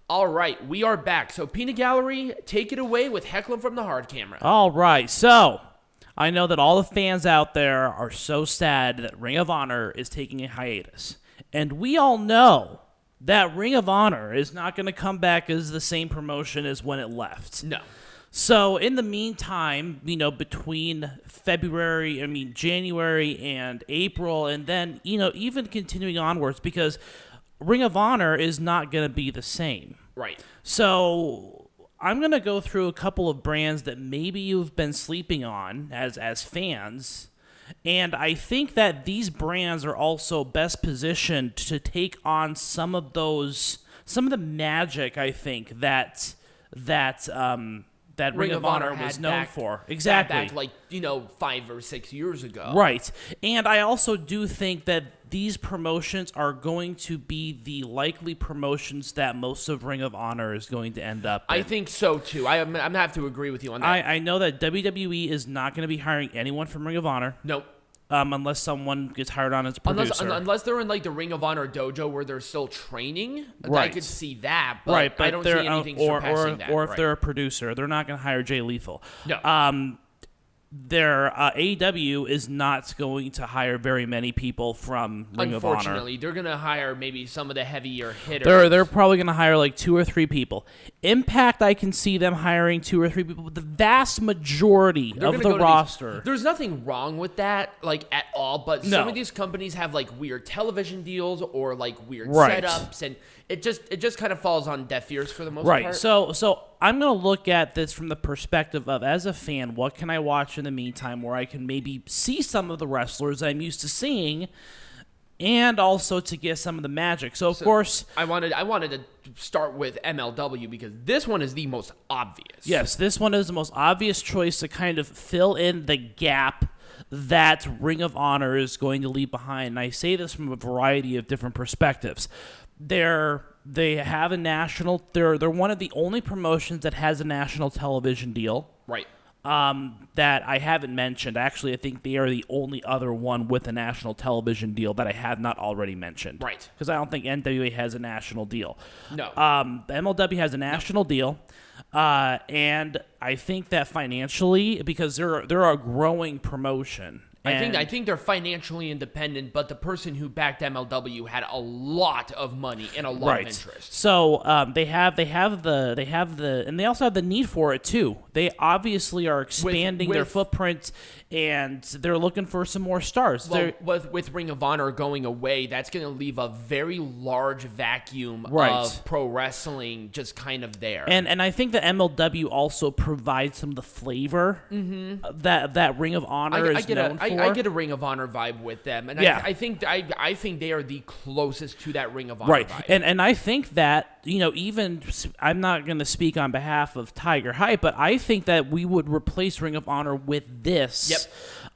All right, we are back. So, Peanut Gallery, take it away with heckling from the hard camera. All right, so I know that all the fans out there are so sad that Ring of Honor is taking a hiatus. And we all know that Ring of Honor is not going to come back as the same promotion as when it left. No. So in the meantime, between January and April, and then, even continuing onwards, because Ring of Honor is not going to be the same. Right. So I'm going to go through a couple of brands that maybe you've been sleeping on as fans, and I think that these brands are also best positioned to take on some of the magic, I think, that Ring of Honor was known for. Exactly. Back 5 or 6 years ago. Right. And I also do think that these promotions are going to be the likely promotions that most of Ring of Honor is going to end up in. I think so, too. I'm going to have to agree with you on that. I know that WWE is not going to be hiring anyone from Ring of Honor. Nope. Unless someone gets hired on as a producer. Unless they're in the Ring of Honor dojo where they're still training, right. I could see that, but I don't see anything surpassing that. Or if they're a producer, they're not going to hire Jay Lethal. No. Their AEW is not going to hire very many people from Ring of Honor. Unfortunately, they're going to hire maybe some of the heavier hitters. They're probably going to hire 2 or 3 people. Impact, I can see them hiring 2 or 3 people, but the vast majority of the roster. There's nothing wrong with that, at all, but No. some of these companies have, weird television deals or, weird Right. setups, and it just kind of falls on deaf ears for the most right. part. So I'm going to look at this from the perspective of, as a fan, what can I watch in the meantime where I can maybe see some of the wrestlers I'm used to seeing, and also to get some of the magic. So of course, I wanted to start with MLW because this one is the most obvious. Yes, this one is the most obvious choice to kind of fill in the gap that Ring of Honor is going to leave behind. And I say this from a variety of different perspectives. They have a national. They're one of the only promotions that has a national television deal. Right. That I haven't mentioned. Actually, I think they are the only other one with a national television deal that I have not already mentioned. Right. Because I don't think NWA has a national deal. No. MLW has a national deal. And I think that financially, because they're a growing promotion. I think they're financially independent, but the person who backed MLW had a lot of money and a lot of interest. So they have the, and they also have the need for it too. They obviously are expanding their footprint, and they're looking for some more stars. Well, with Ring of Honor going away, that's going to leave a very large vacuum of pro wrestling just kind of there. And I think that MLW also provides some of the flavor that Ring of Honor is known for. I get a Ring of Honor vibe with them, and I think they are the closest to that Ring of Honor vibe. And I think that, even I'm not going to speak on behalf of Tiger Hype, but I think that we would replace Ring of Honor with this. Yep.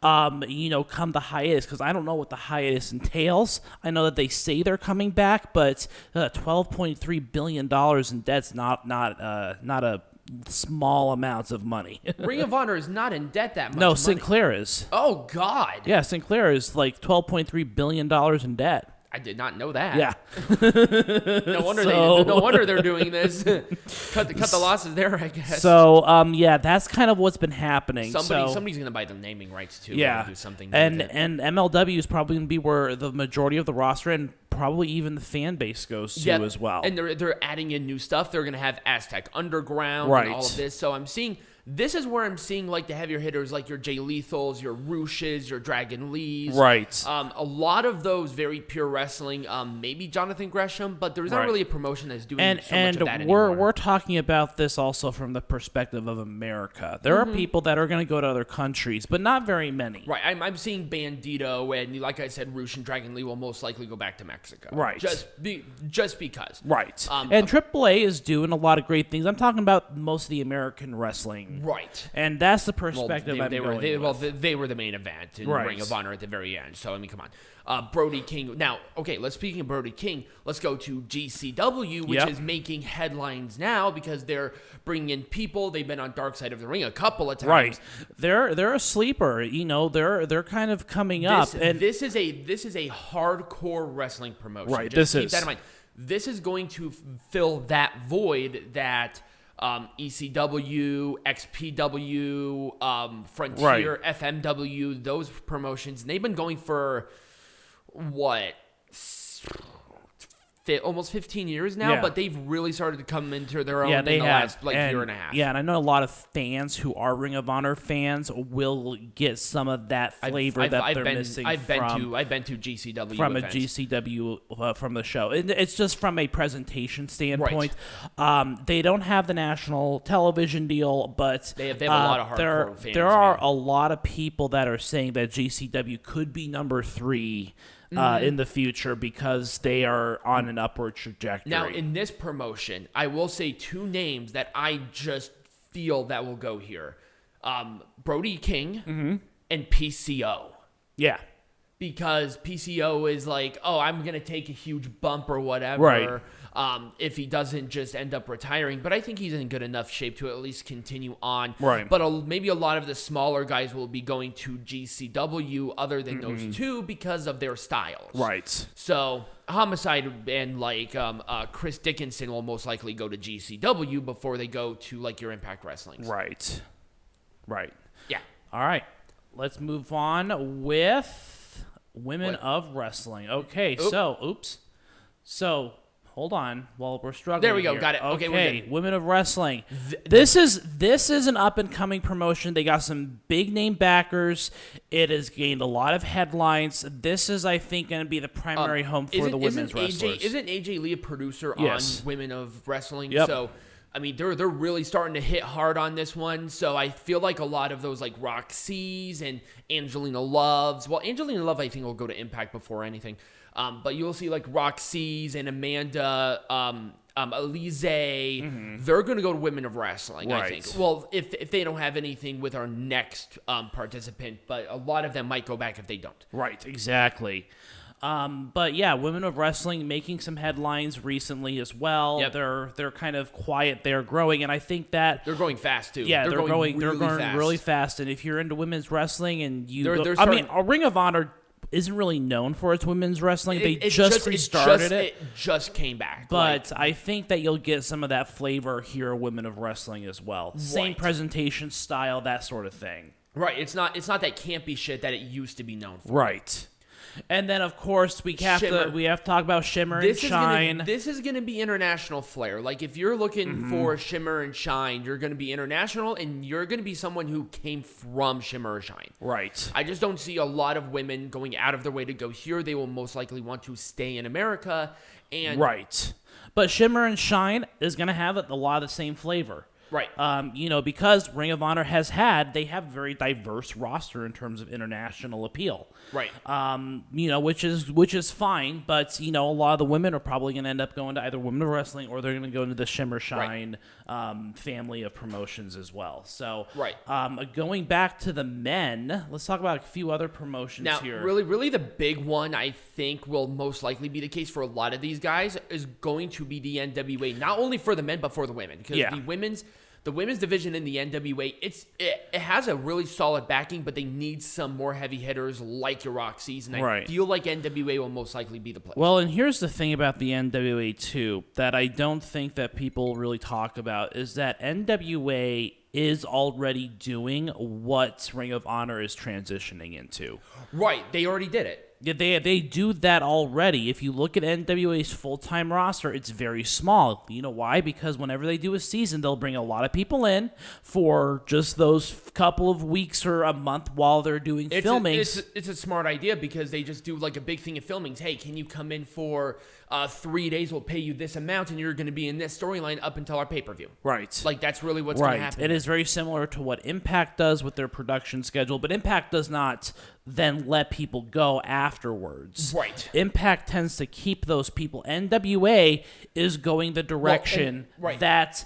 Come the hiatus, because I don't know what the hiatus entails. I know that they say they're coming back, but $12.3 billion in debt's not a small amounts of money. Ring of Honor is not in debt that much. No, money. Sinclair is. Oh God. Yeah, Sinclair is $12.3 billion in debt. I did not know that. Yeah. No wonder they're doing this. cut the losses there, I guess. So that's kind of what's been happening. Somebody's gonna buy the naming rights too. Yeah. Do something. And MLW is probably gonna be where the majority of the roster and probably even the fan base goes to as well. And they're adding in new stuff. They're gonna have Aztec Underground and all of this. So this is where I'm seeing the heavier hitters, like your Jay Lethals, your Rooshes, your Dragon Lees. Right. A lot of those very pure wrestling. Maybe Jonathan Gresham, but there's not really a promotion that's doing so much of that anymore. We're talking about this also from the perspective of America. There are people that are going to go to other countries, but not very many. Right. I'm seeing Bandito, and like I said, Roosh and Dragon Lee will most likely go back to Mexico. Right. Just because. Right. And AAA is doing a lot of great things. I'm talking about most of the American wrestling. Right. And that's the perspective they were the main event in Ring of Honor at the very end. So, come on. Brody King. Now, okay, speaking of Brody King, let's go to GCW, which is making headlines now because they're bringing in people. They've been on Dark Side of the Ring a couple of times. Right. They're a sleeper. They're kind of coming up. And this is a hardcore wrestling promotion. Right. Just keep that in mind. this is going to fill that void that ECW, XPW, Frontier, FMW, those promotions, they've been going for, what, almost 15 years now, but they've really started to come into their own in the last year and a half. Yeah, and I know a lot of fans who are Ring of Honor fans will get some of that flavor they're missing. I've been to GCW from events. A GCW from the show. It's just from a presentation standpoint. Right. They don't have the national television deal, but they have a lot of hardcore fans. There are a lot of people that are saying that GCW could be number 3. In the future because they are on an upward trajectory. Now, in this promotion, I will say 2 names that I just feel that will go here. Brody King and PCO. Yeah. Because PCO is like, oh, I'm going to take a huge bump or whatever. Right. If he doesn't just end up retiring. But I think he's in good enough shape to at least continue on. Right. But maybe a lot of the smaller guys will be going to GCW other than those 2 because of their styles. Right. So Homicide and Chris Dickinson will most likely go to GCW before they go to your Impact Wrestling. Right. Right. Yeah. All right. Let's move on with Women of Wrestling. Okay. So hold on while we're struggling. There we go. Here. Got it. Okay, we're good. Women of Wrestling. This is an up and coming promotion. They got some big name backers. It has gained a lot of headlines. This is, I think, going to be the primary home for the women's wrestlers. Isn't AJ Lee a producer on Women of Wrestling? Yep. So, I mean, they're really starting to hit hard on this one. So I feel like a lot of those Roxy's and Angelina Loves. Well, Angelina Love I think will go to Impact before anything. But you'll see Roxy's and Amanda, Elise. They're going to go to Women of Wrestling, I think. Well, if they don't have anything with our next participant, but a lot of them might go back if they don't. Right, exactly. But yeah, Women of Wrestling making some headlines recently as well. Yep. They're kind of quiet. They're growing, and I think that they're going fast too. Yeah, they're going really fast. And if you're into women's wrestling and a Ring of Honor isn't really known for its women's wrestling. They just restarted it. It just came back. But I think that you'll get some of that flavor here, Women of Wrestling as well. Right. Same presentation style, that sort of thing. Right. It's not that campy shit that it used to be known for. Right. And then, of course, we have to talk about Shimmer and Shine. This is going to be international flair. If you're looking for Shimmer and Shine, you're going to be international, and you're going to be someone who came from Shimmer or Shine. Right. I just don't see a lot of women going out of their way to go here. They will most likely want to stay in America. Right. But Shimmer and Shine is going to have a lot of the same flavor. Right. Because Ring of Honor they have a very diverse roster in terms of international appeal. Right. Which is fine, but a lot of the women are probably going to end up going to either Women of Wrestling or they're going to go into the Shimmer Shine family of promotions as well. So, going back to the men, let's talk about a few other promotions here. Now, really the big one I think will most likely be the case for a lot of these guys is going to be the NWA, not only for the men but for the women, because the women's division in the NWA, it has a really solid backing, but they need some more heavy hitters like your Roxy's, and I feel like NWA will most likely be the place. Well, and here's the thing about the NWA too that I don't think that people really talk about is that NWA is already doing what Ring of Honor is transitioning into. Right, they already did it. Yeah, they do that already. If you look at NWA's full-time roster, it's very small. You know why? Because whenever they do a season, they'll bring a lot of people in for just those couple of weeks or a month while they're doing filmings. It's a smart idea because they just do a big thing of filmings. Hey, can you come in for 3 days? We'll pay you this amount, and you're going to be in this storyline up until our pay-per-view. Right. That's really what's going to happen. It is very similar to what Impact does with their production schedule, but Impact does not then let people go afterwards. Right. Impact tends to keep those people. NWA is going the direction that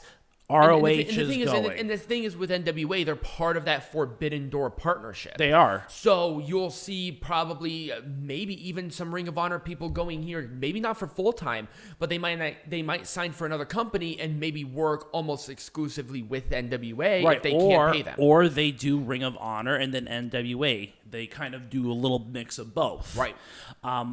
ROH is going. And the thing is with NWA, they're part of that Forbidden Door partnership. They are. So you'll see probably maybe even some Ring of Honor people going here, maybe not for full time, but they might sign for another company and maybe work almost exclusively with NWA if they can't pay them. Or they do Ring of Honor and then NWA. They kind of do a little mix of both. Right.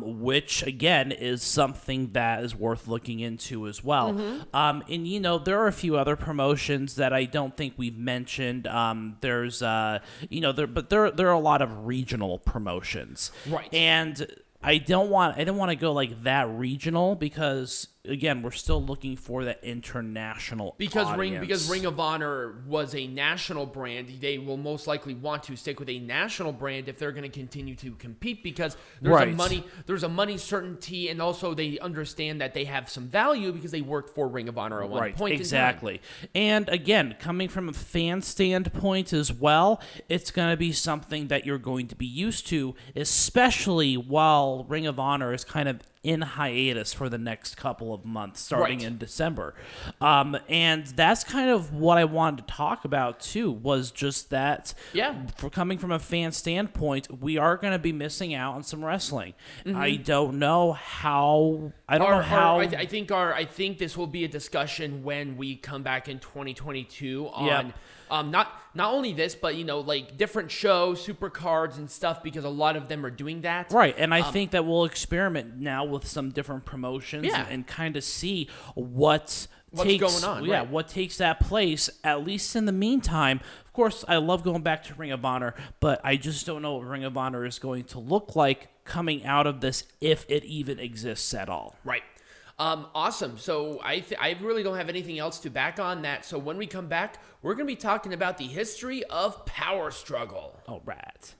Which, again, is something that is worth looking into as well. And, you know, there are a few other promotions that I don't think we've mentioned. There's, you know, there are a lot of regional promotions. Right. And I don't want to go like that regional because, again, we're still looking for that international audience. Because Ring of Honor was a national brand, they will most likely want to stick with a national brand if they're going to continue to compete because there's a money certainty, and also they understand that they have some value because they worked for Ring of Honor at one point exactly. And again, coming from a fan standpoint as well, it's going to be something that you're going to be used to, especially while Ring of Honor is kind of in hiatus for the next couple of months, starting in December. And that's kind of what I wanted to talk about, too, was just that, for coming from a fan standpoint, we are going to be missing out on some wrestling. I don't know how... I think this will be a discussion when we come back in 2022 on... Not only this, but, you know, like different shows, super cards and stuff, because a lot of them are doing that. Right, and I think that we'll experiment now with some different promotions and kind of see what's going on. Yeah, what takes that place, at least in the meantime. Of course, I love going back to Ring of Honor, but I just don't know what Ring of Honor is going to look like coming out of this, if it even exists at all. Right. Awesome. So I really don't have anything else to back on that. So when we come back, we're going to be talking about the history of Power Struggle. All right.